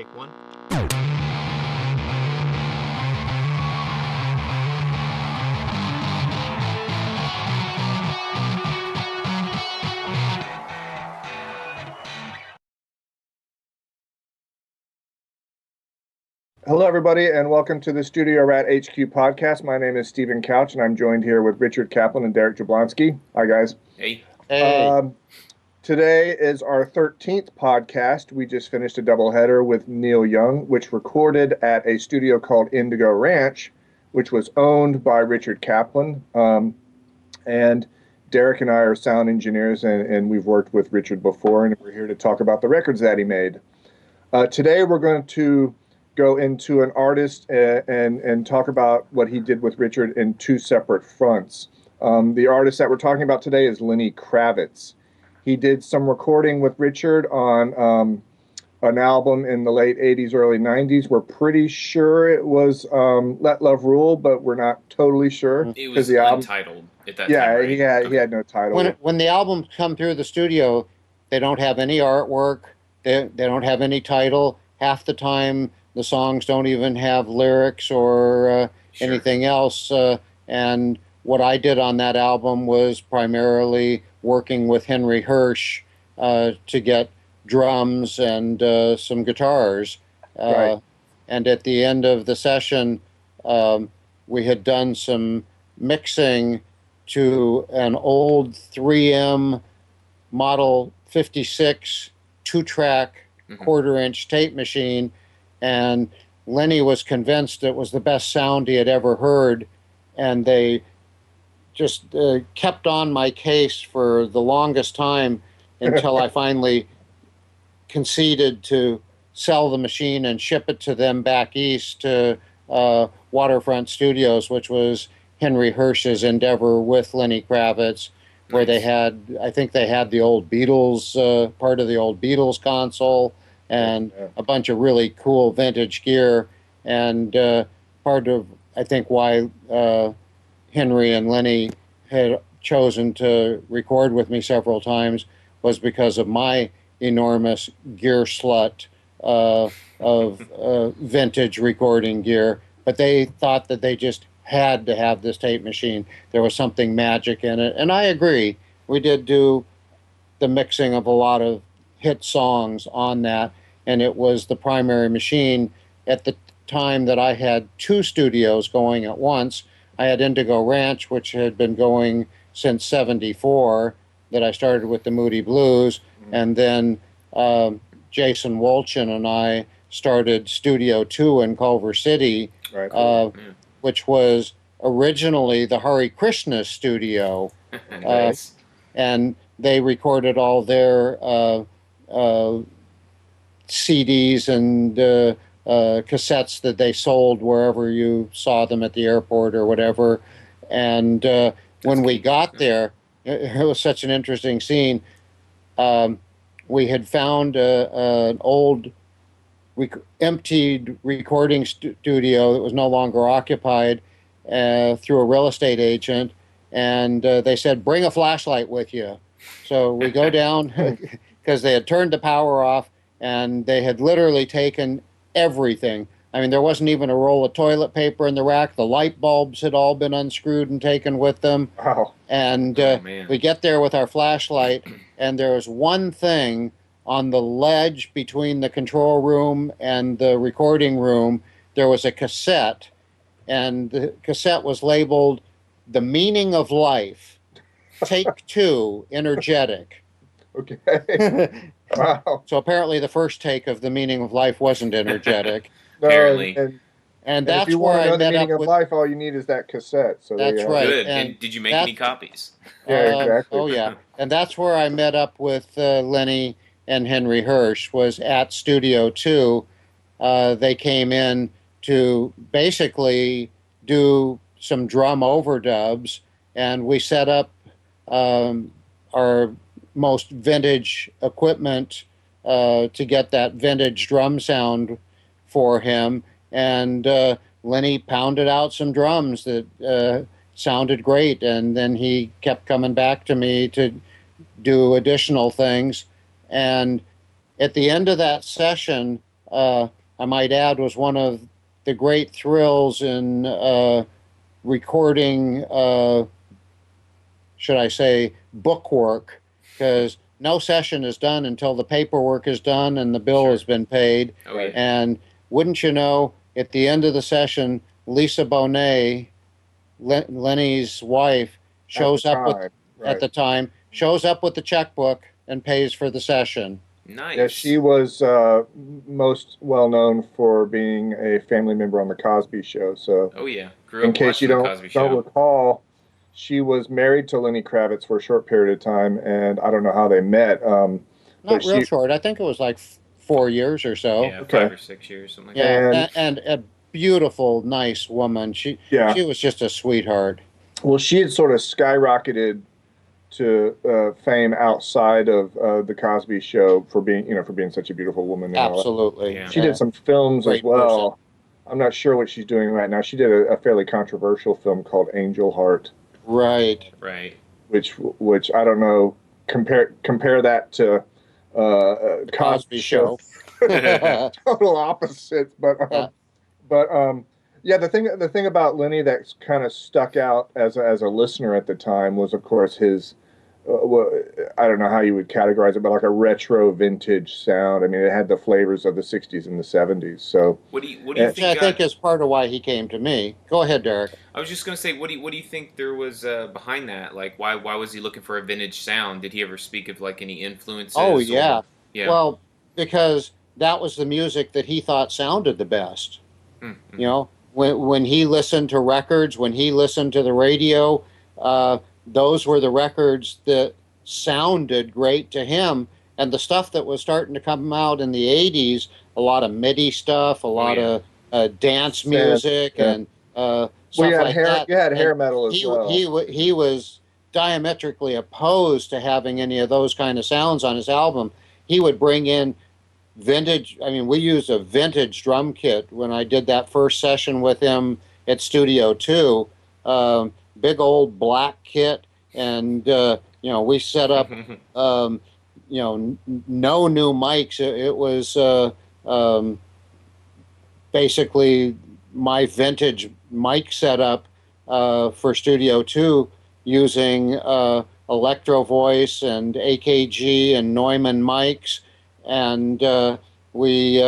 Take one. Hello, everybody, and welcome to the Studio Rat HQ podcast. My name is Stephen Couch, and I'm joined here with Richard Kaplan and Derek Jablonski. Hi, guys. Hey. Today is our 13th podcast. We just finished a doubleheader with Neil Young, which recorded at a studio called Indigo Ranch, which was owned by Richard Kaplan. And Derek and I are sound engineers, and we've worked with Richard before, and we're here to talk about the records that he made. Today, we're going to go into an artist and talk about what he did with Richard in two separate fronts. The artist that we're talking about today is Lenny Kravitz. He did some recording with Richard on an album in the late 80s, early 90s. We're pretty sure it was Let Love Rule, but we're not totally sure. It was the album, untitled at that yeah, time, right? he had no title. When the albums come through the studio, they don't have any artwork. They don't have any title. Half the time, the songs don't even have lyrics or anything else. And what I did on that album was primarily working with Henry Hirsch to get drums and some guitars. Right. And at the end of the session, we had done some mixing to an old 3M Model 56 two-track quarter-inch tape machine, and Lenny was convinced it was the best sound he had ever heard, and they just kept on my case for the longest time until I finally conceded to sell the machine and ship it to them back east to Waterfront Studios, which was Henry Hirsch's endeavor with Lenny Kravitz, where they had, I think they had the old Beatles, part of the old Beatles console, and a bunch of really cool vintage gear. And part of, I think, why Henry and Lenny had chosen to record with me several times was because of my enormous gear slut of vintage recording gear. But they thought that they just had to have this tape machine. There was something magic in it. And I agree. We did do the mixing of a lot of hit songs on that, and it was the primary machine. At the time that I had two studios going at once, I had Indigo Ranch, which had been going since '74, that I started with the Moody Blues, and then Jason Wolchin and I started Studio 2 in Culver City, which was originally the Hare Krishna studio. Nice. And they recorded all their CDs and cassettes that they sold wherever you saw them at the airport or whatever. And when we got there, it was such an interesting scene. We had found an old emptied recording studio that was no longer occupied through a real estate agent, and they said, bring a flashlight with you. So we go down because they had turned the power off, and they had literally taken everything. I mean, there wasn't even a roll of toilet paper in the rack. The light bulbs had all been unscrewed and taken with them. Wow. And we get there with our flashlight, and there was one thing on the ledge between the control room and the recording room. There was a cassette, and the cassette was labeled The Meaning of Life, Take 2, Energetic. Okay. Wow. So apparently the first take of The Meaning of Life wasn't energetic. Apparently. And that's if you where want to know I the met meaning up of with... life, all you need is that cassette. So That's right. Good. And And did you make any copies? Yeah, exactly. Oh, yeah. And that's where I met up with Lenny and Henry Hirsch, was at Studio 2. They came in to basically do some drum overdubs, and we set up our most vintage equipment to get that vintage drum sound for him. And Lenny pounded out some drums that sounded great, and then he kept coming back to me to do additional things. And at the end of that session, I might add, was one of the great thrills in recording, should I say, bookwork, because no session is done until the paperwork is done and the bill has been paid. Oh, yeah. And wouldn't you know, at the end of the session, Lisa Bonet, Lenny's wife, shows up with, at the time, shows up with the checkbook and pays for the session. Nice. Yeah, she was most well known for being a family member on the Cosby Show. So, oh yeah, in case you don't recall, she was married to Lenny Kravitz for a short period of time, and I don't know how they met. Not real short. I think it was like 4 years or so. Yeah, 5 or 6 years, something like that. that. And a beautiful, nice woman. She was just a sweetheart. Well, she had sort of skyrocketed to fame outside of the Cosby Show for being such a beautiful woman. Absolutely. She did some films as well. Person. I'm not sure what she's doing right now. She did a fairly controversial film called Angel Heart. Right. Which I don't know. Compare that to Cosby Show. Total opposites, yeah, the thing about Lenny that kind of stuck out as a listener at the time was, of course, his I don't know how you would categorize it, but like a retro vintage sound. I mean, it had the flavors of the 60s and the 70s. So what do you think? I think is part of why he came to me. Go ahead, Derek. I was just going to say, what do you think there was behind that? Like, why was he looking for a vintage sound? Did he ever speak of like any influences? Oh yeah. Yeah. Well, because that was the music that he thought sounded the best. Mm-hmm. You know, when he listened to records, when he listened to the radio, those were the records that sounded great to him. And the stuff that was starting to come out in the 80s, a lot of MIDI stuff, a lot of dance music, and stuff like that. You had hair metal as well. He was diametrically opposed to having any of those kind of sounds on his album. He would bring in vintage. I mean, we used a vintage drum kit when I did that first session with him at Studio 2. Big old black kit, and we set up no new mics. It was basically my vintage mic setup for Studio 2 using Electro Voice and AKG and Neumann mics, and we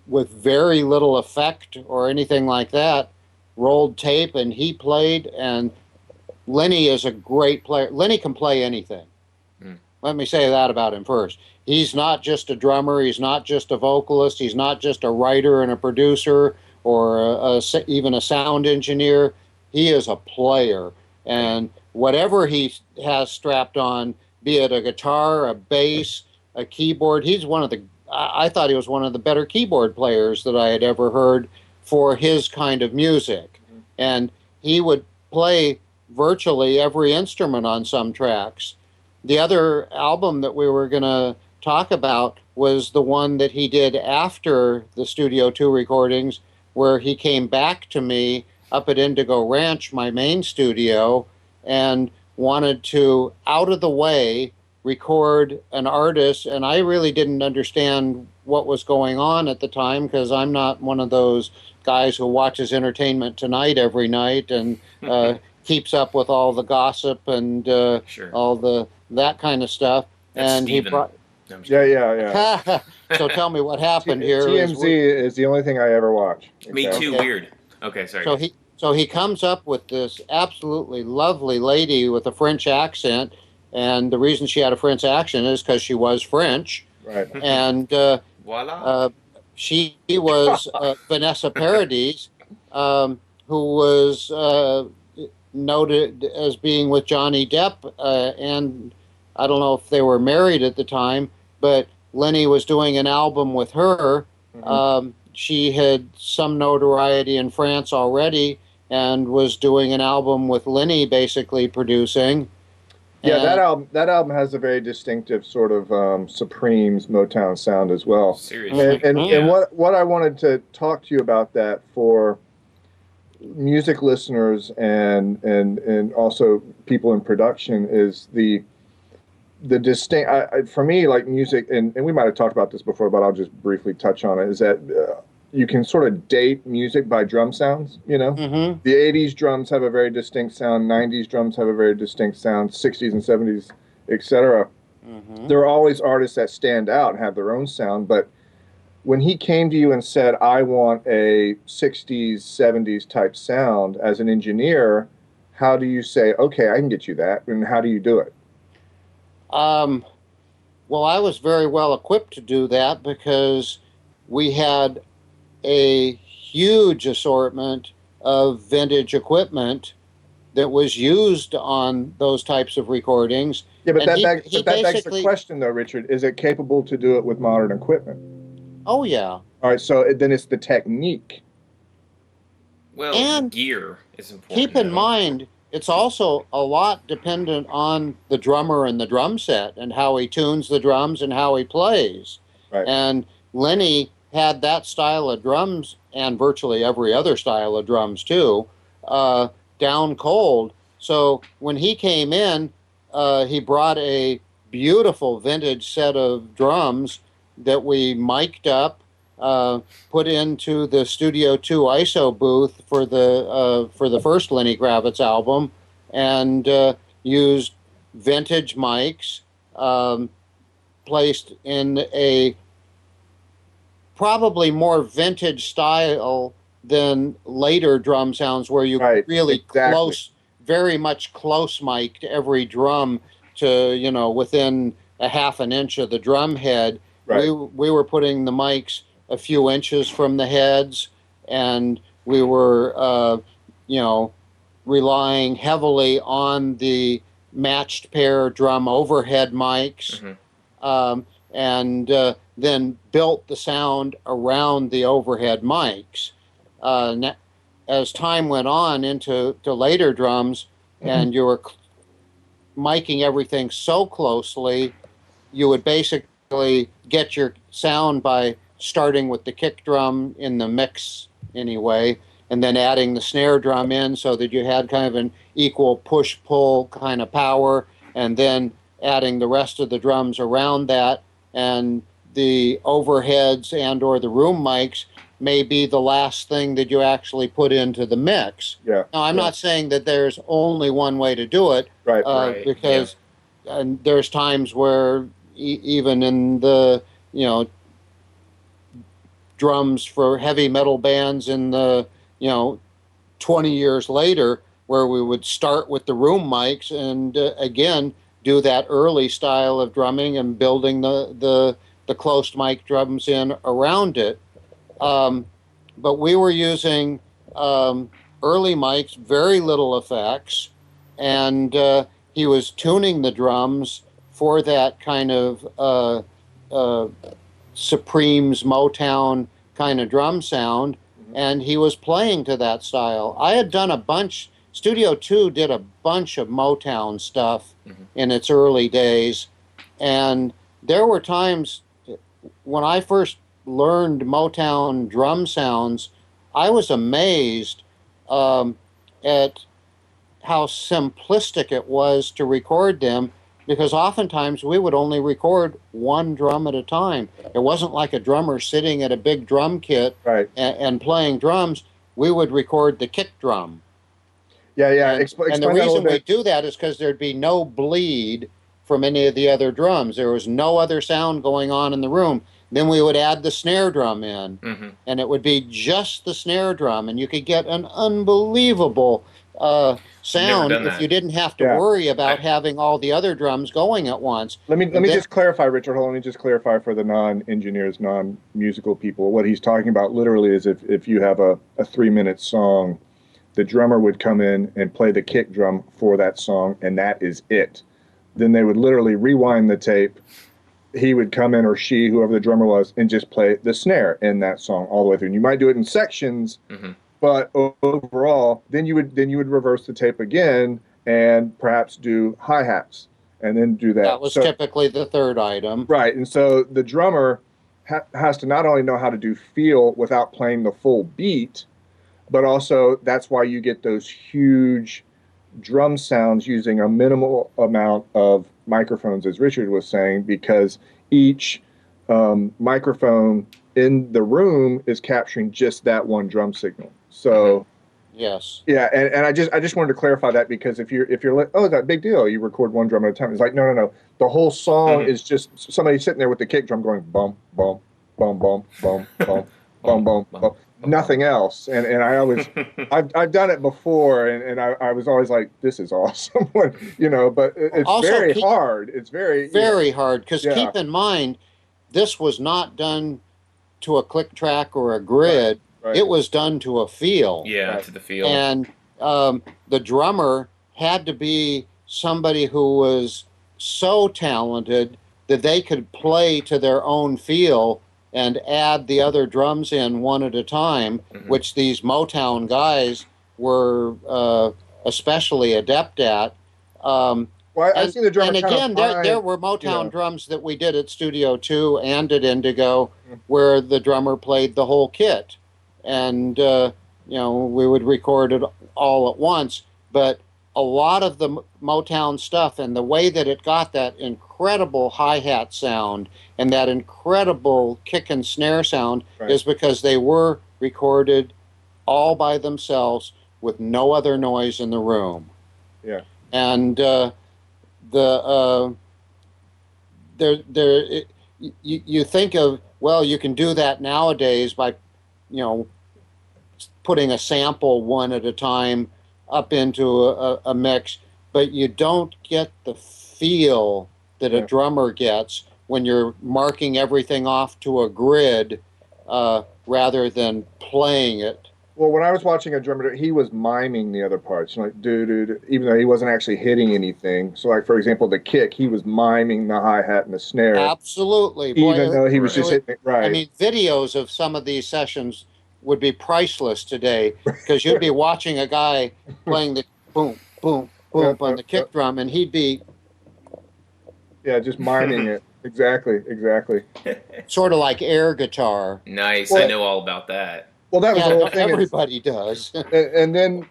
with very little effect or anything like that, rolled tape, and he played. And Lenny is a great player. Lenny can play anything. Let me say that about him first. He's not just a drummer. He's not just a vocalist. He's not just a writer and a producer or even a sound engineer. He is a player. And whatever he has strapped on, be it a guitar, a bass, a keyboard, I thought he was one of the better keyboard players that I had ever heard for his kind of music. And he would play virtually every instrument on some tracks. The other album that we were going to talk about was the one that he did after the Studio 2 recordings, where he came back to me up at Indigo Ranch, my main studio, and wanted to, out of the way, record an artist. And I really didn't understand what was going on at the time, because I'm not one of those guys who watches Entertainment Tonight every night and keeps up with all the gossip and all that kind of stuff. That's and Steven. He brought. Yeah. So tell me what happened here. TMZ is the only thing I ever watch. Me too. Okay. Weird. Okay, sorry. So he comes up with this absolutely lovely lady with a French accent, and the reason she had a French accent is because she was French. Right. And voila. She was Vanessa Paradis, who was noted as being with Johnny Depp, and I don't know if they were married at the time, but Lenny was doing an album with her. Mm-hmm. She had some notoriety in France already and was doing an album with Lenny, basically producing. Yeah, that album has a very distinctive sort of Supremes Motown sound as well. Seriously. And what I wanted to talk to you about that for music listeners and also people in production is the the distinct for me, like music, and we might have talked about this before, but I'll just briefly touch on it, is that you can sort of date music by drum sounds. Mm-hmm. The 80s drums have a very distinct sound, 90s drums have a very distinct sound, 60s and 70s, etc. Mm-hmm. There are always artists that stand out and have their own sound, but when he came to you and said, I want a 60s, 70s type sound as an engineer, how do you say, okay, I can get you that? And how do you do it? Um, well, I was very well equipped to do that because we had a huge assortment of vintage equipment that was used on those types of recordings. Yeah, but And that begs the question, though, Richard. Is it capable to do it with modern equipment? Oh, yeah. All right, so then it's the technique. Well, the And gear is important keep in though. mind, it's also a lot dependent on the drummer and the drum set and how he tunes the drums and how he plays. Right. And Lenny had that style of drums and virtually every other style of drums too, down cold. So when he came in, he brought a beautiful vintage set of drums that we mic'd up, put into the Studio 2 ISO booth for the first Lenny Kravitz album, and used vintage mics, placed in a probably more vintage style than later drum sounds, where you Right, really exactly. very much close mic'd every drum to within a half an inch of the drum head. Right. We were putting the mics a few inches from the heads, and we were relying heavily on the matched pair drum overhead mics, and then built the sound around the overhead mics. As time went on into later drums, and you were miking everything so closely, you would basically get your sound by starting with the kick drum in the mix anyway, and then adding the snare drum in so that you had kind of an equal push-pull kind of power, and then adding the rest of the drums around that, and the overheads and or the room mics may be the last thing that you actually put into the mix. Yeah. Now, I'm not saying that there's only one way to do it, Right. Right, because and there's times where even in the drums for heavy metal bands in the 20 years later, where we would start with the room mics and again do that early style of drumming and building the closed mic drums in around it. But we were using early mics, very little effects, and he was tuning the drums for that kind of Supremes Motown kind of drum sound, and he was playing to that style. I had done a bunch. Studio 2 did a bunch of Motown stuff in its early days, and there were times when I first learned Motown drum sounds, I was amazed at how simplistic it was to record them, because oftentimes we would only record one drum at a time. It wasn't like a drummer sitting at a big drum kit Right. and playing drums. We would record the kick drum. Yeah. And Explain the that a little reason we bit. do that is because there'd be no bleed from any of the other drums. There was no other sound going on in the room. Then we would add the snare drum in, and it would be just the snare drum, and you could get an unbelievable sound done if that. you didn't have to Yeah. worry about having all the other drums going at once. Let me just clarify, Richard. Hold on, let me just clarify for the non-engineers, non-musical people. What he's talking about literally is if you have a 3-minute song, the drummer would come in and play the kick drum for that song, and that is it. Then they would literally rewind the tape. He would come in, or she, whoever the drummer was, and just play the snare in that song all the way through. And you might do it in sections, but overall, then you would reverse the tape again and perhaps do hi-hats and then do that. That was typically the third item. Right. And so the drummer has to not only know how to do feel without playing the full beat, but also that's why you get those huge drum sounds using a minimal amount of microphones, as Richard was saying, because each microphone in the room is capturing just that one drum signal. So Yes. yeah, and I just wanted to clarify that, because if you're like, oh, that big deal, you record one drum at a time. It's like, no. The whole song is just somebody sitting there with the kick drum going bum bum bum bum bum bum bum bum bum, nothing else. And I always I've done it before, and I was always like, this is awesome. But it's Also, very hard. It's very hard, because yeah, keep in mind, this was not done to a click track or a grid. right. It was done to a feel. Yeah, Right. to the feel. And the drummer had to be somebody who was so talented that they could play to their own feel and add the other drums in one at a time, which these Motown guys were especially adept at. Well, I've seen the drummer and again, there were Motown drums that we did at Studio 2 and at Indigo, where the drummer played the whole kit. And we would record it all at once, but a lot of the Motown stuff and the way that it got that incredible hi-hat sound and that incredible kick and snare sound is because they were recorded all by themselves with no other noise in the room. Yeah. And you think of, well, you can do that nowadays by putting a sample one at a time up into a mix, but you don't get the feel that a drummer gets when you're marking everything off to a grid rather than playing it. Well, when I was watching a drummer, he was miming the other parts, like do, even though he wasn't actually hitting anything. So, like, for example, the kick, he was miming the hi-hat and the snare. Absolutely. Even though he was just hitting it right. I mean, videos of some of these sessions would be priceless today, because you'd be watching a guy playing the boom, boom, boom on the kick drum, and he'd be... Yeah, just miming it. Exactly. Sort of like air guitar. Nice. Well, I know all about that. Well, that was the whole thing. Everybody does. And then,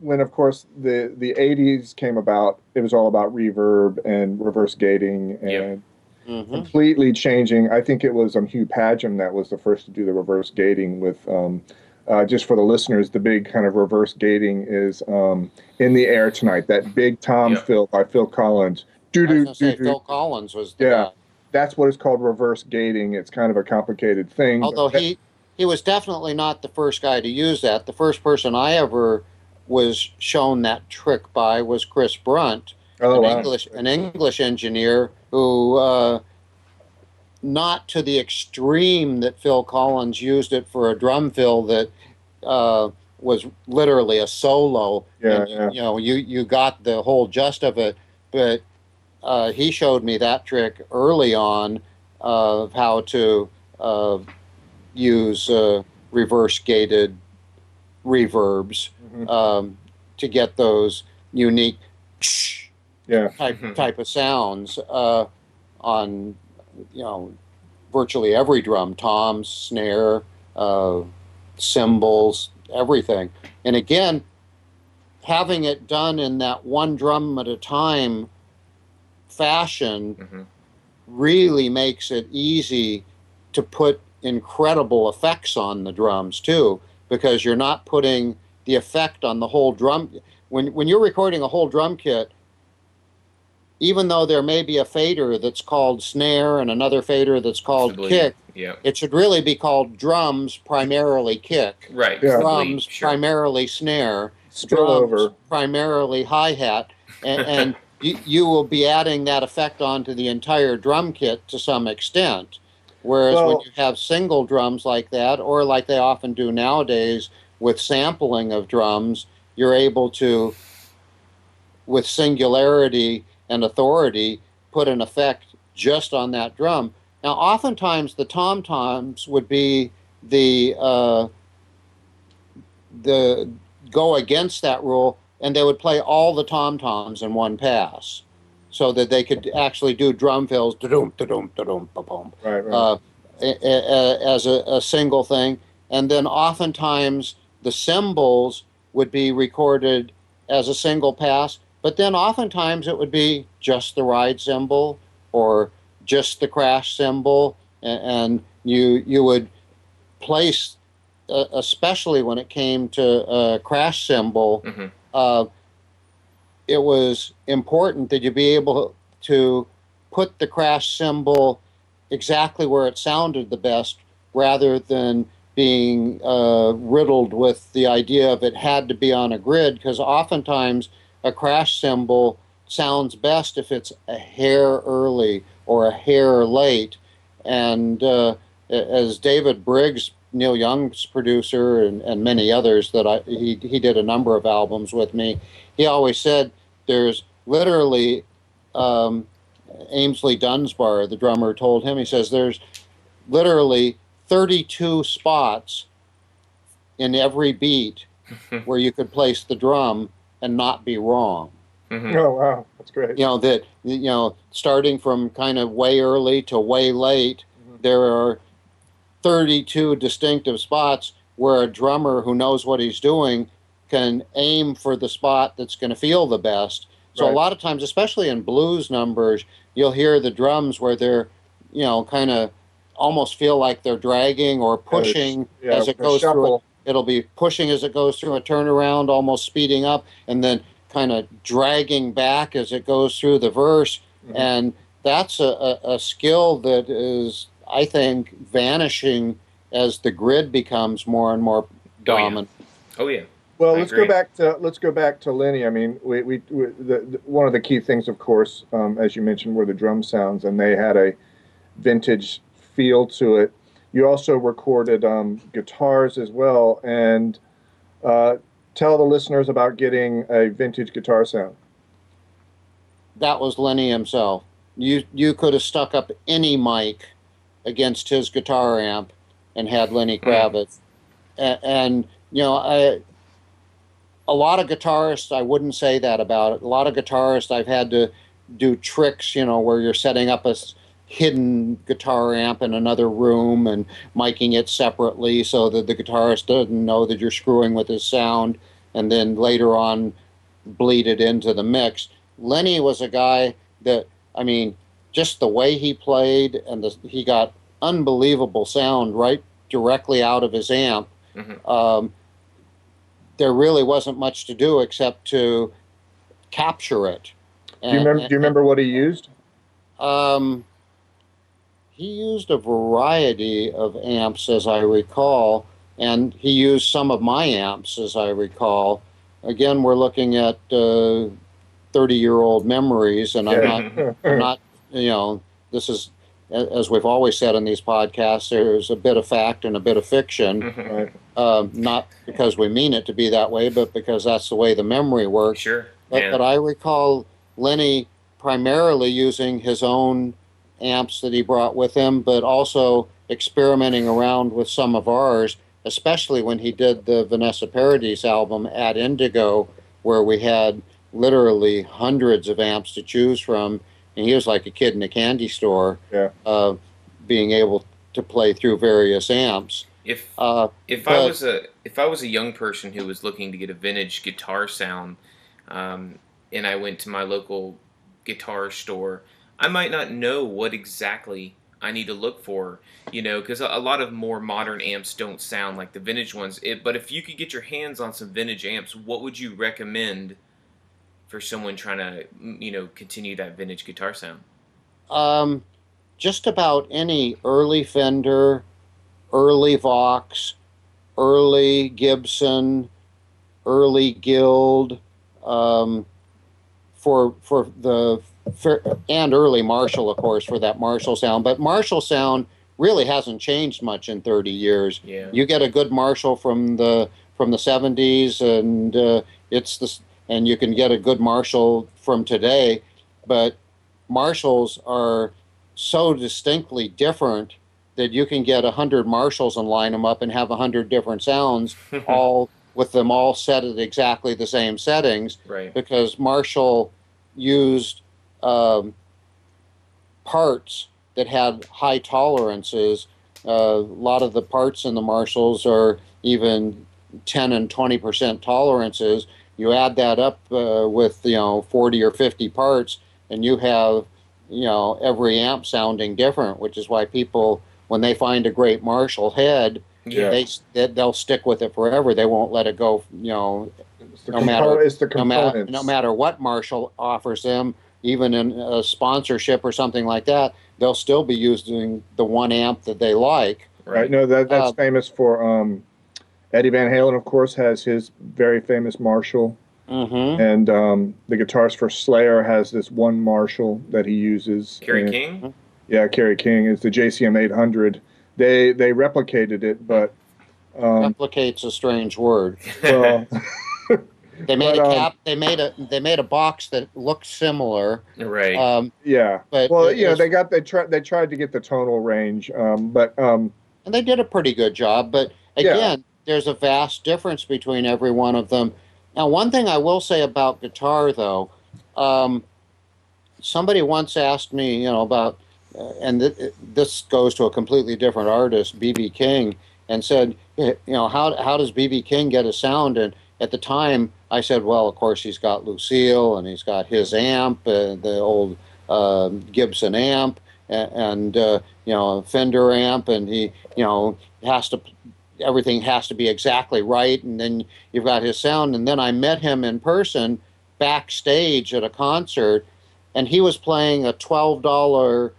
when, of course, the 80s came about, it was all about reverb and reverse gating and completely changing. I think it was Hugh Padgham that was the first to do the reverse gating with, just for the listeners, the big kind of reverse gating is In the Air Tonight, that big tom fill by Phil Collins. Phil Collins was the guy. That's what is called reverse gating. It's kind of a complicated thing. Although he was definitely not the first guy to use that. The first person I ever was shown that trick by was Chris Brunt, an English engineer who, not to the extreme that Phil Collins used it for a drum fill that was literally a solo. You got the whole gist of it, but he showed me that trick early on of how to use reverse gated reverbs to get those unique type of sounds on virtually every drum, toms, snare, cymbals, everything. And again, having it done in that one drum at a time fashion really makes it easy to put incredible effects on the drums too, because you're not putting the effect on the whole drum. When you're recording a whole drum kit, even though there may be a fader that's called snare and another fader that's called kick, it should really be called drums primarily kick, drums primarily snare, drums primarily hi-hat, and you will be adding that effect onto the entire drum kit to some extent. Whereas when you have single drums like that, or like they often do nowadays with sampling of drums, you're able to, with singularity and authority, put an effect just on that drum. Now, oftentimes the tom-toms would be the go against that rule, and they would play all the tom-toms in one pass, so that they could actually do drum fills as a single thing. And then oftentimes the cymbals would be recorded as a single pass. But then oftentimes it would be just the ride cymbal or just the crash cymbal, and you would place, especially when it came to crash cymbal, Mm-hmm. It was important that you be able to put the crash cymbal exactly where it sounded the best, rather than being riddled with the idea of it had to be on a grid, because oftentimes a crash cymbal sounds best if it's a hair early or a hair late. And as David Briggs, Neil Young's producer, and many others that he did a number of albums with me, he always said there's literally, Ainsley Dunsbar, the drummer, told him, he says, there's literally 32 spots in every beat where you could place the drum and not be wrong. Mm-hmm. Oh, wow. That's great. Starting from kind of way early to way late, there are 32 distinctive spots where a drummer who knows what he's doing can aim for the spot that's going to feel the best. So Right. a lot of times, especially in blues numbers, you'll hear the drums where they're, kind of almost feel like they're dragging or pushing as it goes through. It'll be pushing as it goes through a turnaround, almost speeding up, and then kind of dragging back as it goes through the verse. Mhm. And that's a skill that is, I think, vanishing as the grid becomes more and more dominant. Oh yeah. Well, I let's agree. go back to Lenny. I mean, one of the key things, of course, as you mentioned, were the drum sounds, and they had a vintage feel to it. You also recorded guitars as well, and tell the listeners about getting a vintage guitar sound. That was Lenny himself. You could have stuck up any mic against his guitar amp and had Lenny Kravitz. And a lot of guitarists, I wouldn't say that about it. A lot of guitarists, I've had to do tricks, where you're setting up a hidden guitar amp in another room and miking it separately so that the guitarist doesn't know that you're screwing with his sound, and then later on bleed it into the mix. Lenny was a guy that, I mean, just the way he played, and he got unbelievable sound right directly out of his amp. Mm-hmm. There really wasn't much to do except to capture it. Do you remember what he used? He used a variety of amps, as I recall, and he used some of my amps, as I recall. Again, we're looking at 30-year-old memories, and I'm not, this is, as we've always said in these podcasts, there's a bit of fact and a bit of fiction. Right. Not because we mean it to be that way, but because that's the way the memory works. Sure. But I recall Lenny primarily using his own amps that he brought with him, but also experimenting around with some of ours, especially when he did the Vanessa Paradis album at Indigo, where we had literally hundreds of amps to choose from, and he was like a kid in a candy store, being able to play through various amps. If I was a young person who was looking to get a vintage guitar sound, and I went to my local guitar store, I might not know what exactly I need to look for, because a lot of more modern amps don't sound like the vintage ones. But if you could get your hands on some vintage amps, what would you recommend for someone trying to, continue that vintage guitar sound? Just about any early Fender, early Vox, early Gibson, early Guild, and early Marshall, of course, for that Marshall sound. But Marshall sound really hasn't changed much in 30 years. Yeah. You get a good Marshall from the 70s, and and you can get a good Marshall from today, but Marshalls are so distinctly different that you can get 100 Marshalls and line them up and have 100 different sounds, all with them all set at exactly the same settings. Right. Because Marshall used parts that had high tolerances. A lot of the parts in the Marshalls are even 10 and 20% tolerances. you add that up with 40 or 50 parts, and you have every amp sounding different, which is why people, when they find a great Marshall head, Yeah. they'll stick with it forever. They won't let it go. It's the components. No matter what Marshall offers them, even in a sponsorship or something like that, they'll still be using the one amp that they like. Right. No, that's famous for Eddie Van Halen, of course, has his very famous Marshall. Mm-hmm. And the guitarist for Slayer has this one Marshall that he uses. Kerry King? Yeah, Kerry King. It's the JCM 800. They replicated it, but replicate's a strange word. Well, they made a cap. They made a box that looked similar. Right. Yeah. But well, they tried to get the tonal range, but and they did a pretty good job. But again, there's a vast difference between every one of them. Now, one thing I will say about guitar, though, somebody once asked me, about, and this goes to a completely different artist, B.B. King, and said, how does B.B. King get a sound? And at the time, I said, well, of course, he's got Lucille, and he's got his amp, the old Gibson amp, and Fender amp, and he, everything has to be exactly right, and then you've got his sound. And then I met him in person backstage at a concert, and he was playing a $12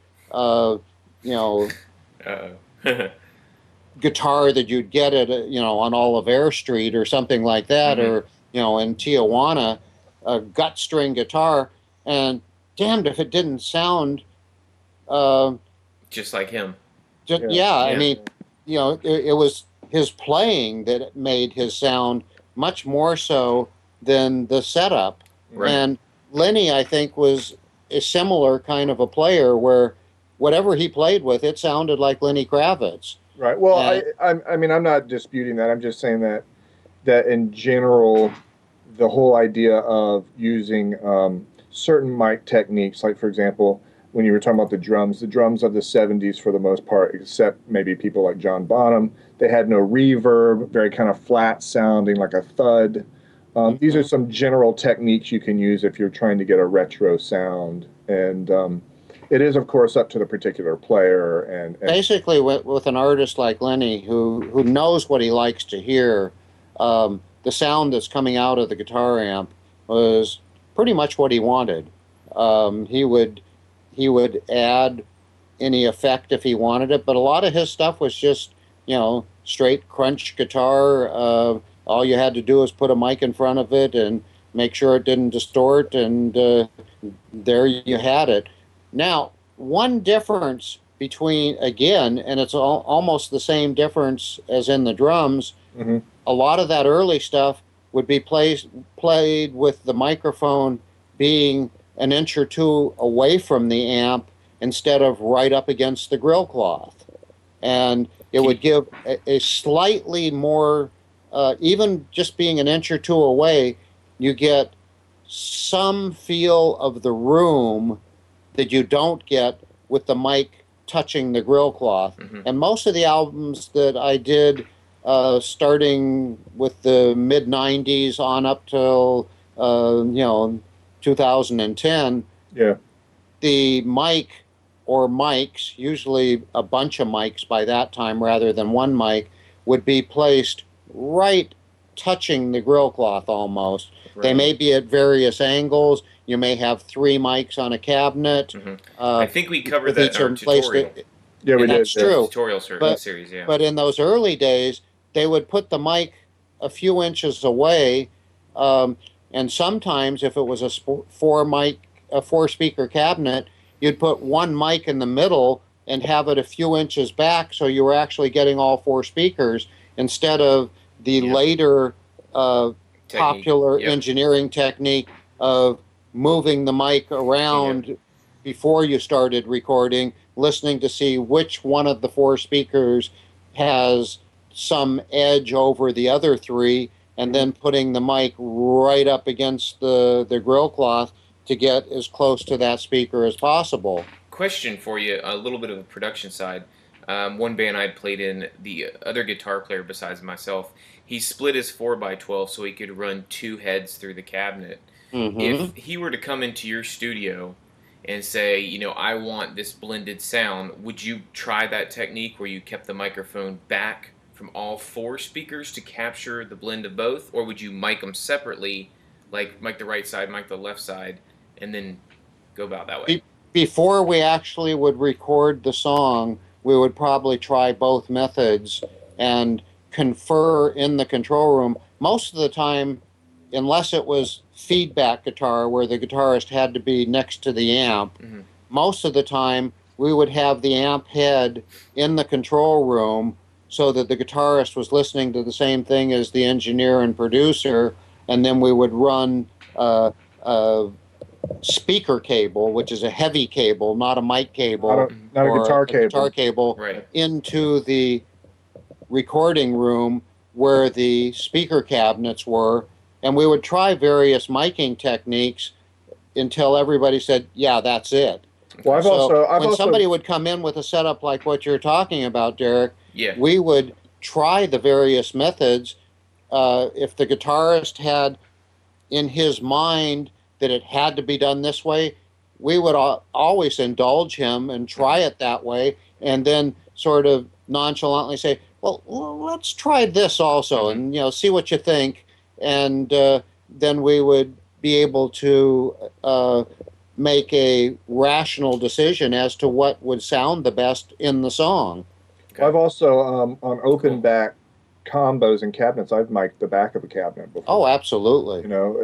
guitar that you'd get at on Oliver Street or something like that, or in Tijuana, a gut string guitar, and damned if it didn't sound just like him. I mean, it was his playing that made his sound much more so than the setup. Right. And Lenny, I think, was a similar kind of a player where whatever he played with, it sounded like Lenny Kravitz. Right. Well, I mean, I'm not disputing that. I'm just saying that in general, the whole idea of using certain mic techniques, like, for example, when you were talking about the drums of the 70s, for the most part, except maybe people like John Bonham, they had no reverb, very kind of flat sounding, like a thud. These are some general techniques you can use if you're trying to get a retro sound. And it is, of course, up to the particular player. And basically, with an artist like Lenny, who knows what he likes to hear, the sound that's coming out of the guitar amp was pretty much what he wanted. He would add any effect if he wanted it, but a lot of his stuff was just, straight crunch guitar. All you had to do was put a mic in front of it and make sure it didn't distort, and there you had it. Now, one difference between, again, and it's almost the same difference as in the drums, a lot of that early stuff would be played with the microphone being an inch or two away from the amp instead of right up against the grill cloth. And it would give a slightly more, even just being an inch or two away, you get some feel of the room that you don't get with the mic touching the grill cloth. And most of the albums that I did, starting with the mid-90s on up till, 2010, the mic or mics, usually a bunch of mics by that time rather than one mic, would be placed right touching the grill cloth almost. Right. They may be at various angles. You may have 3 mics on a cabinet. I think we covered that in our tutorial. Yeah, we did. That's true. Tutorial series, yeah. But in those early days, they would put the mic a few inches away, and sometimes if it was a 4-speaker cabinet, you'd put one mic in the middle and have it a few inches back, so you were actually getting all 4 speakers instead of the later popular engineering technique of moving the mic around before you started recording, listening to see which one of the 4 speakers has some edge over the other 3, and then putting the mic right up against the grill cloth to get as close to that speaker as possible. Question for you, a little bit of a production side. one band I played in, the other guitar player besides myself, he split his 4x12 so he could run two heads through the cabinet. If Mm-hmm. he were to come into your studio and say, I want this blended sound, would you try that technique where you kept the microphone back from all four speakers to capture the blend of both? Or would you mic them separately, like mic the right side, mic the left side, and then go about that way? Before we actually would record the song, we would probably try both methods and confer in the control room. Most of the time, unless it was feedback guitar where the guitarist had to be next to the amp, Mm-hmm. most of the time we would have the amp head in the control room so that the guitarist was listening to the same thing as the engineer and producer, and then we would run uh, speaker cable, which is a heavy cable, not a mic cable Not a or guitar a guitar cable. cable, Right. into the recording room where the speaker cabinets were. And we would try various miking techniques until everybody said, yeah, that's it. Well, I've So also when somebody would come in with a setup like what you're talking about, Derek, Yeah. we would try the various methods. If the guitarist had in his mind that it had to be done this way, we would always indulge him and try it that way, and then sort of nonchalantly say, "Well, let's try this also, and see what you think." And then we would be able to make a rational decision as to what would sound the best in the song. Okay. I've also on open Cool. back combos and cabinets, I've mic'd the back of a cabinet before. Oh, absolutely.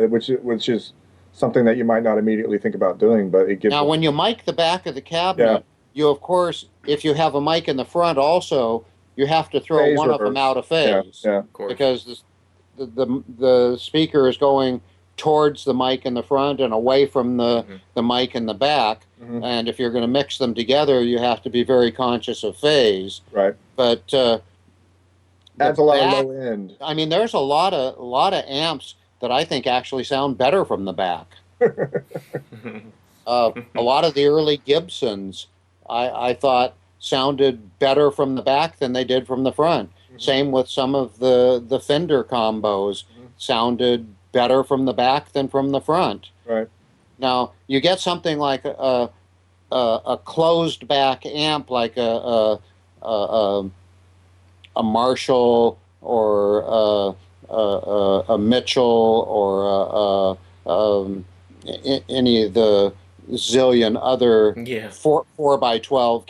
Which is something that you might not immediately think about doing, but it gives. Now, when you mic the back of the cabinet, you, of course, if you have a mic in the front also, you have to throw Phase one of them reverse. out of phase. Yeah. Of course. Because the speaker is going towards the mic in the front and away from the mic in the back. Mhm. And if you're going to mix them together, you have to be very conscious of phase. Right. But Adds a lot of low end. I mean, there's a lot of amps that I think actually sound better from the back. A lot of the early Gibsons, I thought sounded better from the back than they did from the front. Mhm. Same with some of the Fender combos, sounded better from the back than from the front. Right. Now you get something like a closed back amp, like a Marshall or a Mitchell or any of the zillion other Yeah. 4x12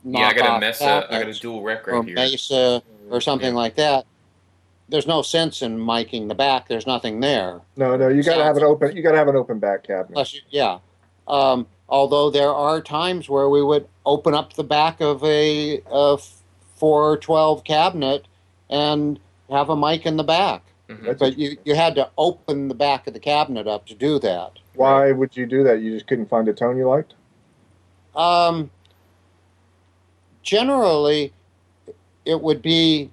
Yeah, I got a knockoff Mesa. I got a cabinets, dual rec or right here. Mesa or something like that. There's no sense in miking the back. There's nothing there. No, you got to have an open. You got to have an open back cabinet. Unless although there are times where we would open up the back of a 412 cabinet and have a mic in the back. Mhm. But you had to open the back of the cabinet up to do that. Why would you do that? You just couldn't find a tone you liked? Generally, it would be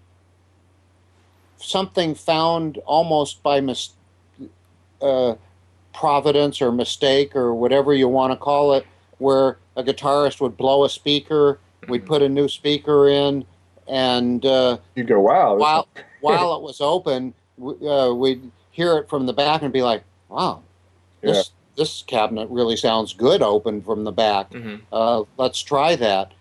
something found almost by providence or mistake or whatever you want to call it, where a guitarist would blow a speaker, we'd put a new speaker in, and You'd go, wow. while it was open, we'd hear it from the back and be like, wow, this cabinet really sounds good open from the back. Let's try that.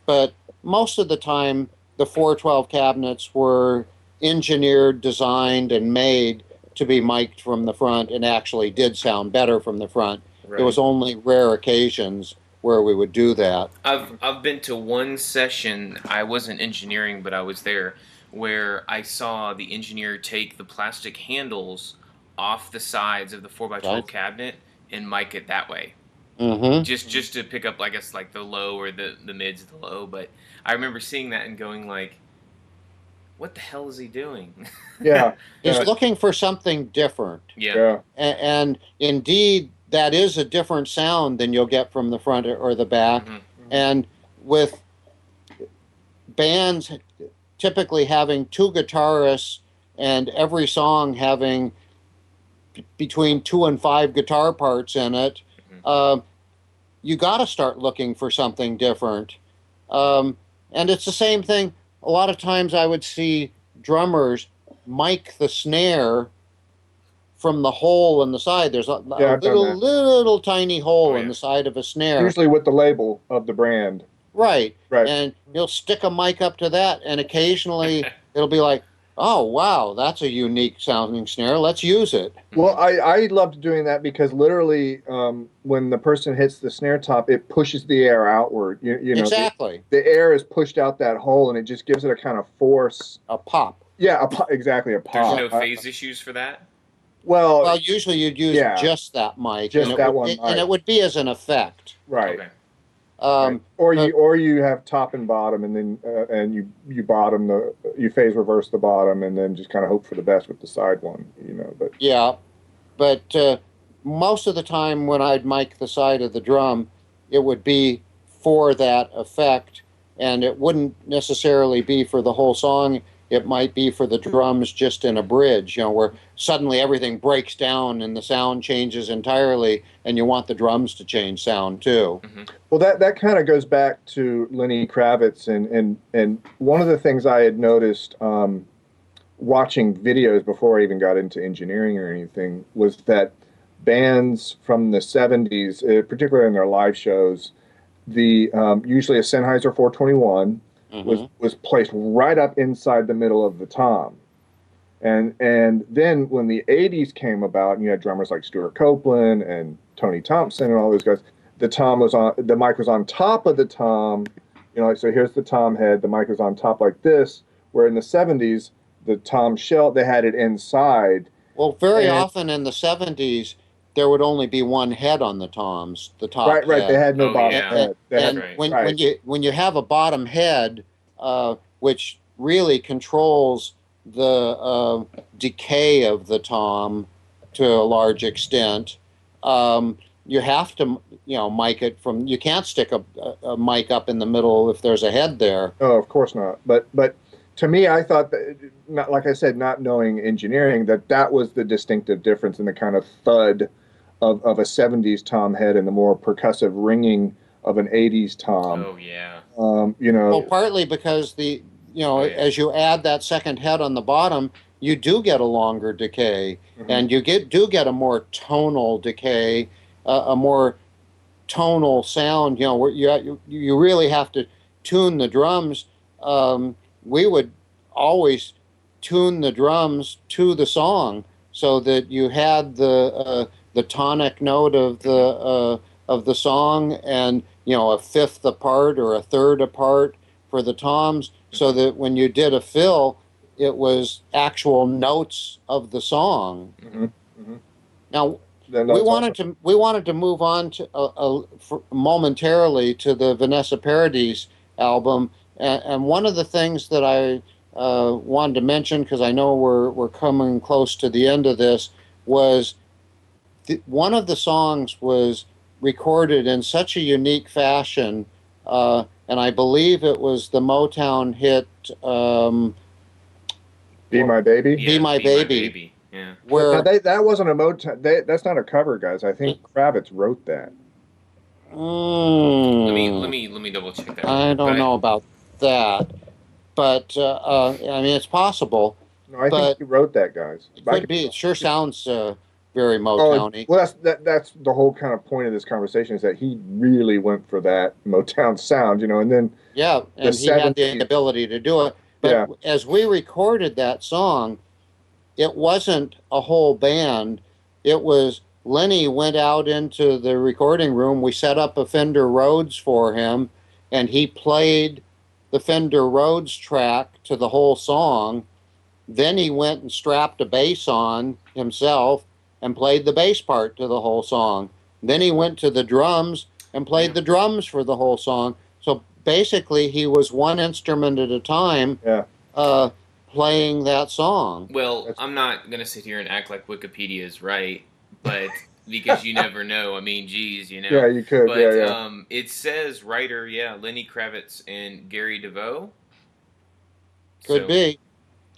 But most of the time, the 412 cabinets were engineered, designed, and made to be mic'd from the front and actually did sound better from the front. Right. It was only rare occasions where we would do that. I've been to one session. I wasn't engineering, but I was there, where I saw the engineer take the plastic handles off the sides of the 4x12 cabinet and mic it that way. Mm-hmm. Just to pick up, I guess, like the low or the mids, the low. But I remember seeing that and going like, what the hell is he doing? Yeah. He's looking for something different. Yeah. And indeed, that is a different sound than you'll get from the front or the back. And with bands typically having two guitarists and every song having between 2 and 5 guitar parts in it, you got to start looking for something different. And it's the same thing. A lot of times I would see drummers mic the snare from the hole in the side. There's a Yeah, I've done that. little tiny Oh hole in yeah. the side of a snare. Usually with the label of the brand. Right. Right. And you'll stick a mic up to that, and occasionally it'll be like, oh, wow, that's a unique sounding snare. Let's use it. Well, I loved doing that because literally, when the person hits the snare top, it pushes the air outward. You know, Exactly. the air is pushed out that hole, and it just gives it a kind of force. A pop. Yeah, exactly, a There's pop. no phase issues for that. Well, usually you'd use yeah, just that mic, just and that one mic. and it would be as an effect. Right. Okay. Right. Or you have top and bottom, and then and you bottom you phase reverse the bottom, and then just kind of hope for the best with the side one, you know. But yeah, but most of the time when I'd mic the side of the drum, it would be for that effect, and it wouldn't necessarily be for the whole song. It might be for the drums just in a bridge, you know, where suddenly everything breaks down and the sound changes entirely, and you want the drums to change sound too. Mm-hmm. Well, that kind of goes back to Lenny Kravitz, and one of the things I had noticed watching videos before I even got into engineering or anything was that bands from the 70s, particularly in their live shows, the usually a Sennheiser 421 was placed right up inside the middle of the tom. And then when the 80s came about, and you had drummers like Stuart Copeland and Tony Thompson and all those guys, the mic was on top of the tom, you know, like, so here's the tom head, the mic was on top like this, where in the 70s, the tom shell, they had it inside. Well, very often in the 70s, there would only be one head on the toms, the top Right, head. they had no bottom yeah. head. And right. when you have a bottom head, which really controls the decay of the tom to a large extent, you have to, you know, mic it from. You can't stick a mic up in the middle if there's a head there. Oh, of course not. But to me, I thought that, not like I said, not knowing engineering, that was the distinctive difference in the kind of thud of a 70s tom head and the more percussive ringing of an 80s tom. Oh yeah. You know. Well, partly because as you add that second head on the bottom, you do get a longer decay, and you do get a more tonal decay, a more tonal sound. You know, where you really have to tune the drums. We would always tune the drums to the song so that you had the tonic note of the song, and you know, a fifth apart or a third apart for the toms, so that when you did a fill, it was actual notes of the song. Now, we wanted to move on to momentarily to the Vanessa Paradis album, and one of the things that I wanted to mention, because I know we're coming close to the end of this, was one of the songs was recorded in such a unique fashion, and I believe it was the Motown hit Be My Baby? Yeah, Be My Baby. Yeah. Where that wasn't a Motown. That's not a cover, guys. I think Kravitz wrote that. Let me double check that. I don't know about that, but I mean, it's possible. No, I think he wrote that, guys. It could be. It sure sounds very Motown-y. Well, that's the whole kind of point of this conversation, is that he really went for that Motown sound, you know, and then yeah, and he had the ability to do it. But as we recorded that song, it wasn't a whole band. It was Lenny went out into the recording room. We set up a Fender Rhodes for him, and he played the Fender Rhodes track to the whole song. Then he went and strapped a bass on himself and played the bass part to the whole song. Then he went to the drums and played the drums for the whole song. So basically, he was one instrument at a time playing that song. Well, I'm not going to sit here and act like Wikipedia is right, but because you never know. I mean, geez, you know. Yeah, you could. But it says writer, Lenny Kravitz and Gary DeVoe. Could be.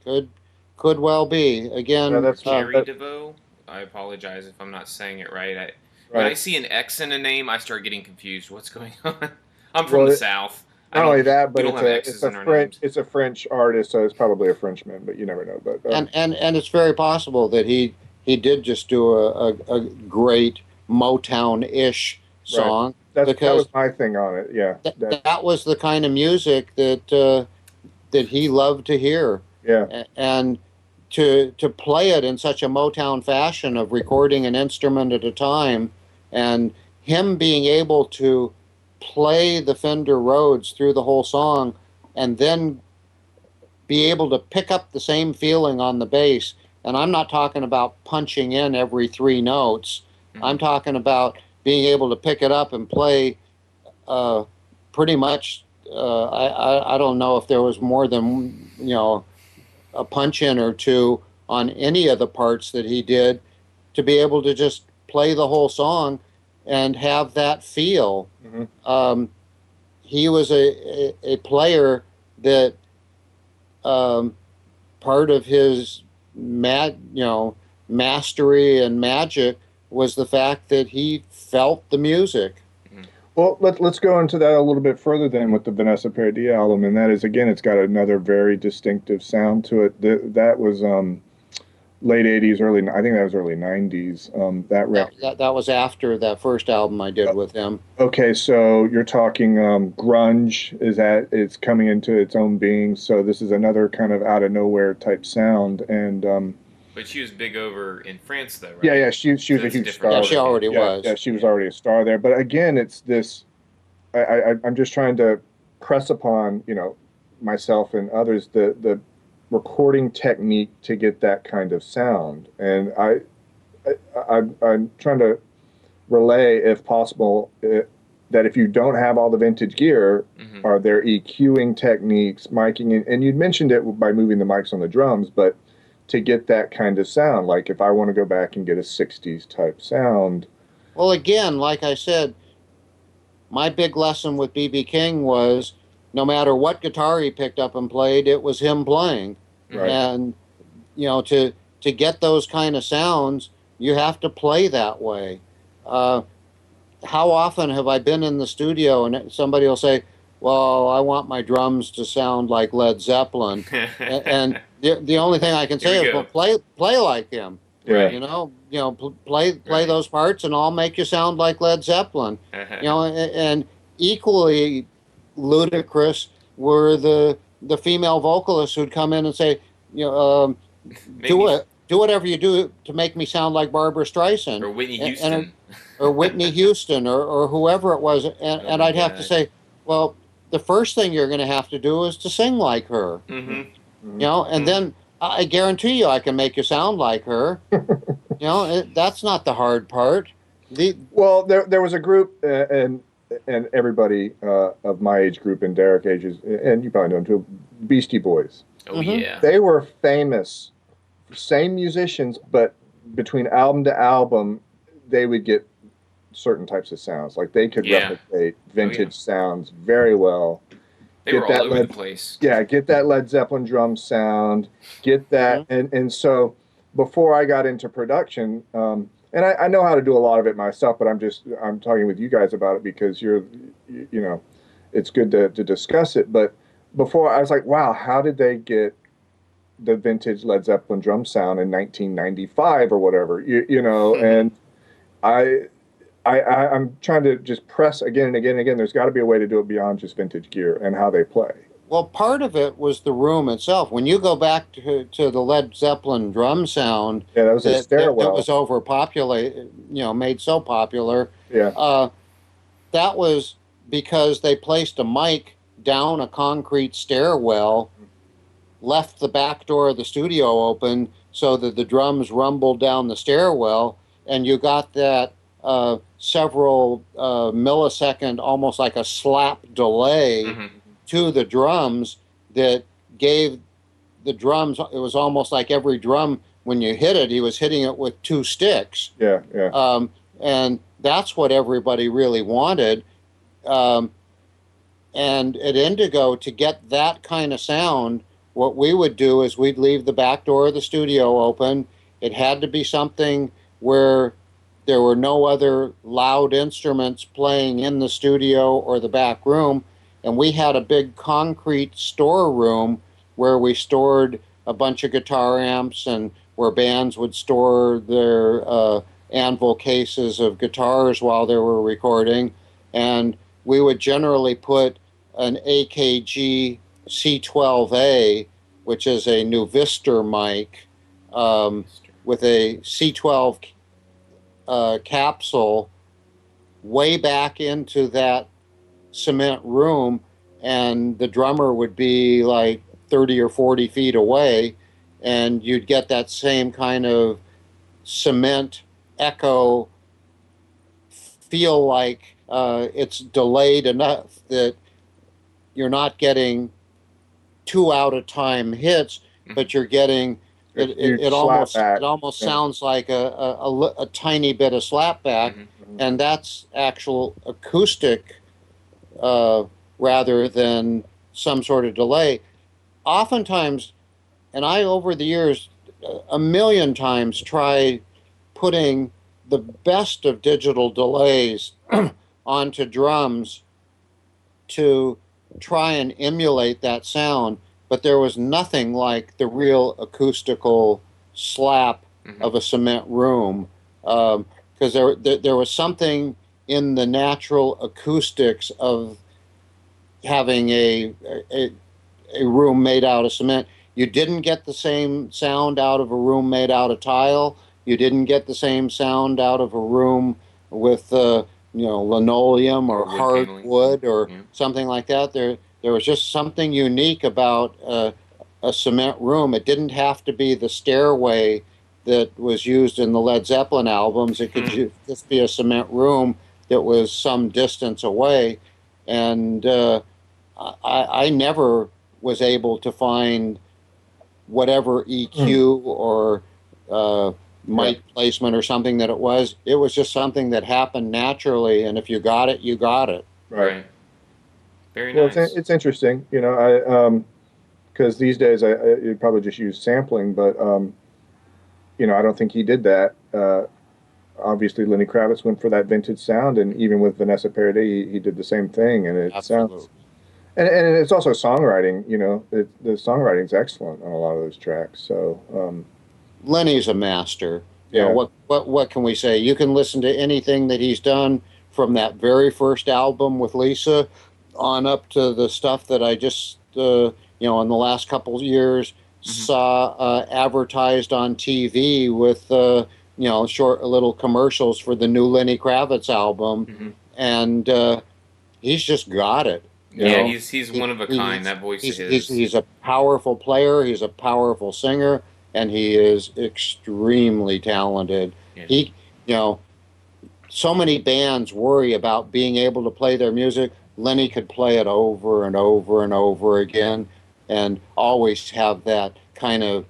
Could well be. Again, that's Gary DeVoe. I apologize if I'm not saying it right. When I see an X in a name, I start getting confused. What's going on? I'm from the South. I Not only don't. that, We but don't have X's in our names. It's a French artist, so it's probably a Frenchman, but you never know. But And it's very possible that he did just do a great Motown-ish right, song, that was because my thing on it. Yeah, that was the kind of music that he loved to hear. yeah. And to play it in such a Motown fashion of recording an instrument at a time, and him being able to play the Fender Rhodes through the whole song, and then be able to pick up the same feeling on the bass. And I'm not talking about punching in every three notes. Mhm. I'm talking about being able to pick it up and play pretty much. I don't know if there was more than a punch in or two on any of the parts that he did, to be able to just play the whole song and have that feel. He was a player that part of his mastery and magic was the fact that he felt the music. Well, let's go into that a little bit further then with the Vanessa Paradis album, and that is, again, it's got another very distinctive sound to it. That was late '80s, I think that was early '90s. That record. That was after that first album I did with him. Okay, so you're talking grunge it's coming into its own being. So this is another kind of out of nowhere type sound, and But she was big over in France, though, right? yeah, she was So a it's huge different. star. Yeah, she already was. Yeah, she was already a star there. But again, it's this. I'm just trying to press upon myself and others the recording technique to get that kind of sound, and I'm trying to relay, if possible, that if you don't have all the vintage gear, are there EQing techniques, miking, and you mentioned it by moving the mics on the drums, but to get that kind of sound, like if I want to go back and get a '60s type sound. Well, again, like I said, my big lesson with B.B. King was, no matter what guitar he picked up and played, it was him playing. Right. And to get those kind of sounds, you have to play that way. How often have I been in the studio and somebody will say, well, I want my drums to sound like Led Zeppelin. And the only thing I can say is, well, play like him. Yeah. Play those parts, and I'll make you sound like Led Zeppelin. And equally ludicrous were the female vocalists who'd come in and say, do whatever you do to make me sound like Barbara Streisand or Whitney Houston, or Whitney Houston, or whoever it was, and I'd have to say, well, the first thing you're going to have to do is to sing like her. And then I guarantee you I can make you sound like her. That's not the hard part. Well, there was a group, and everybody of my age group and Derek ages, and you probably know them too, Beastie Boys. Oh yeah. They were famous, same musicians, but between album to album, they would get certain types of sounds. Like they could replicate vintage sounds very well. They were all over the place. Yeah, get that Led Zeppelin drum sound, get that, and so before I got into production, and I know how to do a lot of it myself, but I'm talking with you guys about it because it's good to discuss it. But before, I was like, wow, how did they get the vintage Led Zeppelin drum sound in 1995 or whatever, and I'm trying to just press again and again and again. There's got to be a way to do it beyond just vintage gear and how they play. Well, part of it was the room itself. When you go back to the Led Zeppelin drum sound, that was a stairwell. That was overpopulated, made so popular. Yeah. That was because they placed a mic down a concrete stairwell, left the back door of the studio open so that the drums rumbled down the stairwell, and you got that several millisecond, almost like a slap delay to the drums that gave the drums, it was almost like every drum, when you hit it, he was hitting it with two sticks. Yeah, yeah. And that's what everybody really wanted. And at Indigo, to get that kind of sound, what we would do is we'd leave the back door of the studio open. It had to be something where there were no other loud instruments playing in the studio or the back room. and we had a big concrete storeroom where we stored a bunch of guitar amps and where bands would store their anvil cases of guitars while they were recording. And we would generally put an AKG C12A, which is a Nuvistor mic, with a C12 capsule way back into that cement room, and the drummer would be like 30 or 40 feet away, and you'd get that same kind of cement echo, feel like it's delayed enough that you're not getting two out of time hits, but you're getting it almost sounds like a tiny bit of slapback, and that's actual acoustic rather than some sort of delay. Oftentimes, and I over the years a million times tried putting the best of digital delays onto drums to try and emulate that sound, but there was nothing like the real acoustical slap of a cement room, because there was something in the natural acoustics of having a room made out of cement. You didn't get the same sound out of a room made out of tile. You didn't get the same sound out of a room with linoleum or hardwood or something like that. There was just something unique about a cement room. It didn't have to be the stairway that was used in the Led Zeppelin albums. It could just be a cement room that was some distance away. And I never was able to find whatever EQ or mic placement or something that it was. It was just something that happened naturally, and if you got it, you got it. Right. Very nice. Well, it's interesting, because these days you'd probably just use sampling, but I don't think he did that. Obviously, Lenny Kravitz went for that vintage sound, and even with Vanessa Paradis, he did the same thing, and it sounds. And it's also songwriting. The songwriting's excellent on a lot of those tracks. So Lenny's a master. What can we say? You can listen to anything that he's done from that very first album with Lisa on up to the stuff that I just in the last couple of years saw advertised on TV with short little commercials for the new Lenny Kravitz album, and he's just got it. He's one of a kind. That voice of his. He's a powerful player. He's a powerful singer, and he is extremely talented. Yeah. So many bands worry about being able to play their music. Lenny could play it over and over and over again, and always have that kind of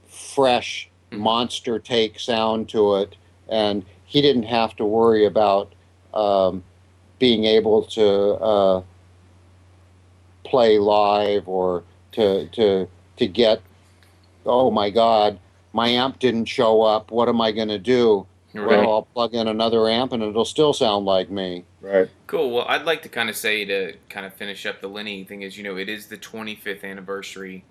fresh monster take sound to it. And he didn't have to worry about being able to play live or to get, oh my God, my amp didn't show up. What am I going to do? Right. Well, I'll plug in another amp and it'll still sound like me. Right. Cool. Well, I'd like to kind of say, to kind of finish up the Lenny thing, is it is the 25th anniversary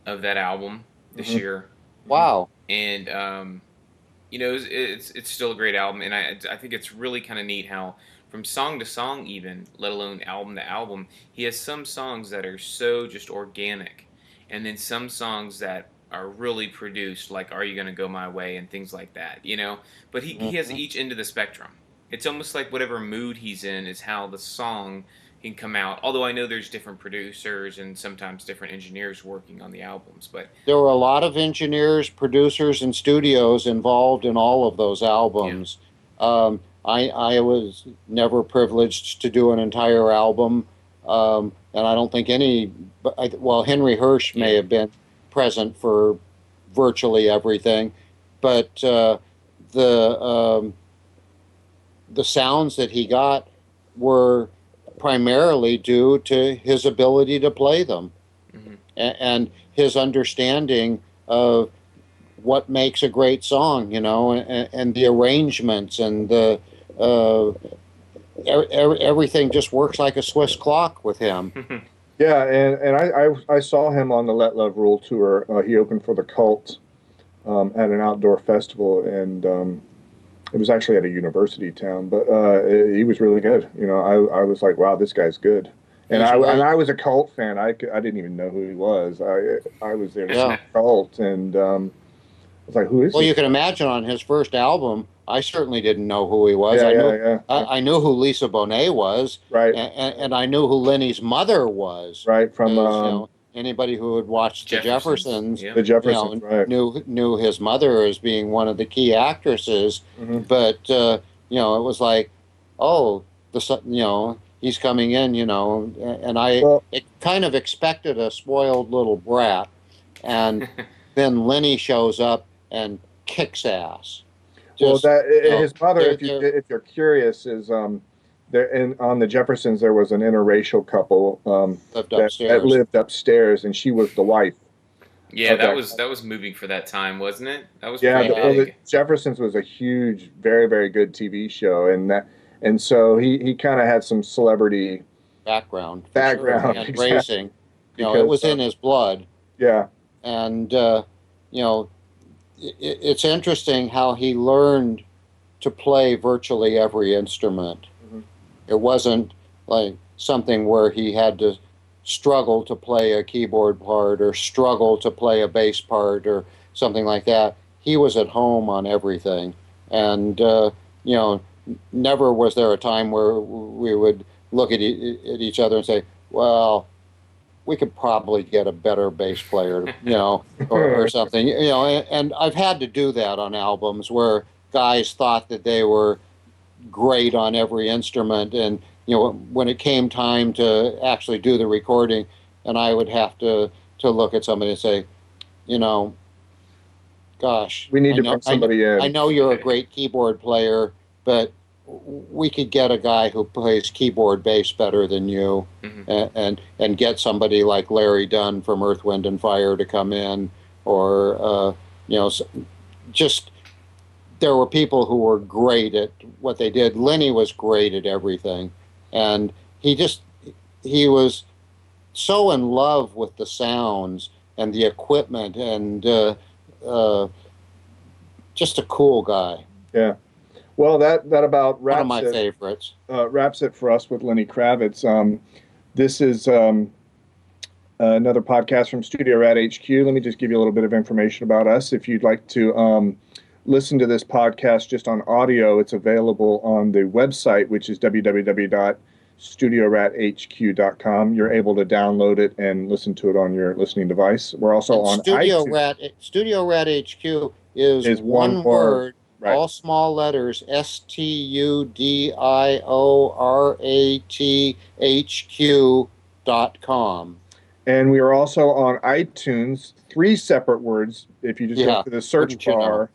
of that album this year. Wow. And it's still a great album, and I think it's really kind of neat how from song to song, even let alone album to album, he has some songs that are so just organic, and then some songs that are really produced, like "Are You Gonna Go My Way" and things like that, But he has each end of the spectrum. It's almost like whatever mood he's in is how the song can come out. Although I know there's different producers and sometimes different engineers working on the albums, but there were a lot of engineers, producers, and studios involved in all of those albums. Yeah. I was never privileged to do an entire album, and I don't think Henry Hirsch may have been present for virtually everything, but the sounds that he got were primarily due to his ability to play them and his understanding of what makes a great song, and the arrangements and everything just works like a Swiss clock with him. Yeah, and I saw him on the Let Love Rule tour. He opened for the Cult at an outdoor festival, and it was actually at a university town. But he was really good. You know, I was like, wow, this guy's good. And I was a Cult fan. I didn't even know who he was. I was there to see Cult, and I was like, who is he? Well, you can imagine on his first album, I certainly didn't know who he was. Yeah, I knew who Lisa Bonet was, right, and I knew who Lenny's mother was, right, from anybody who had watched the Jeffersons, yeah. the Jeffersons, right, knew his mother as being one of the key actresses. Mm-hmm. But it was like, oh, he's coming in, and I kind of expected a spoiled little brat, and then Lenny shows up and kicks ass. His mother, if you're curious, is there on the Jeffersons. There was an interracial couple that lived upstairs, and she was the wife. Yeah, that was moving for that time, wasn't it? That was the Jeffersons was a huge, very, very good TV show, and so he kind of had some celebrity background and exactly. Racing. It was in his blood. Yeah, and it's interesting how he learned to play virtually every instrument. Mm-hmm. It wasn't like something where he had to struggle to play a keyboard part or struggle to play a bass part or something like that. He was at home on everything. And, never was there a time where we would look at each other and say, well, we could probably get a better bass player, or something, and I've had to do that on albums where guys thought that they were great on every instrument. And, when it came time to actually do the recording, and I would have to look at somebody and say, gosh, we need to bring somebody in. I know you're a great keyboard player, but we could get a guy who plays keyboard bass better than you, mm-hmm. and get somebody like Larry Dunn from Earth, Wind and Fire to come in, or just there were people who were great at what they did. Lenny was great at everything, and he was so in love with the sounds and the equipment, and just a cool guy. Yeah. Well, that about wraps one of my favorites. Wraps it for us with Lenny Kravitz. This is another podcast from Studio Rat HQ. Let me just give you a little bit of information about us. If you'd like to listen to this podcast just on audio, it's available on the website, which is www.studiorathq.com. You're able to download it and listen to it on your listening device. We're also on iTunes. Studio Rat HQ is one word. Right. All small letters, STUDIORATHQ.com. And we are also on iTunes, 3 separate words. If you just go to the search bar,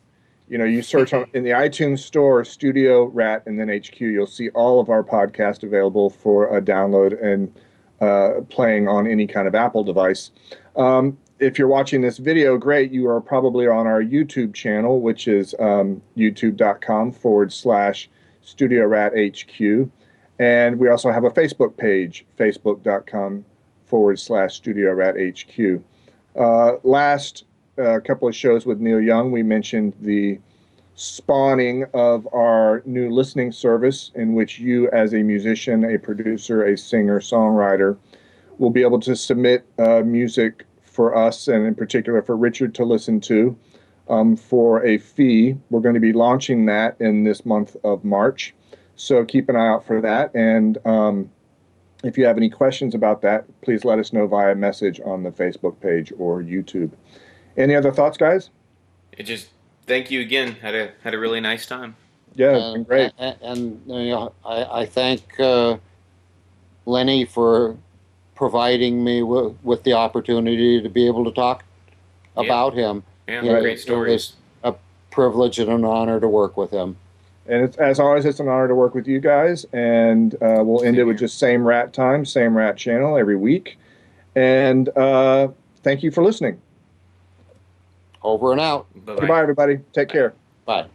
you search in the iTunes store, Studio Rat, and then HQ, you'll see all of our podcasts available for a download and playing on any kind of Apple device. If you're watching this video, great. You are probably on our YouTube channel, which is youtube.com/Studio Rat HQ. And we also have a Facebook page, facebook.com/Studio Rat HQ. Last couple of shows with Neil Young, we mentioned the spawning of our new listening service, in which you, as a musician, a producer, a singer, songwriter, will be able to submit music for us, and in particular for Richard to listen to, for a fee. We're going to be launching that in this month of March, so keep an eye out for that. And if you have any questions about that, please let us know via message on the Facebook page or YouTube. Any other thoughts, guys? Thank you again. Had a really nice time. Yeah, it's been great. And I thank Lenny for providing me with the opportunity to be able to talk about him. Yeah, great stories. It was a privilege and an honor to work with him. And as always, it's an honor to work with you guys. And we'll end it with just same rat time, same rat channel every week. And thank you for listening. Over and out. Bye-bye. Goodbye, everybody. Take care. Bye.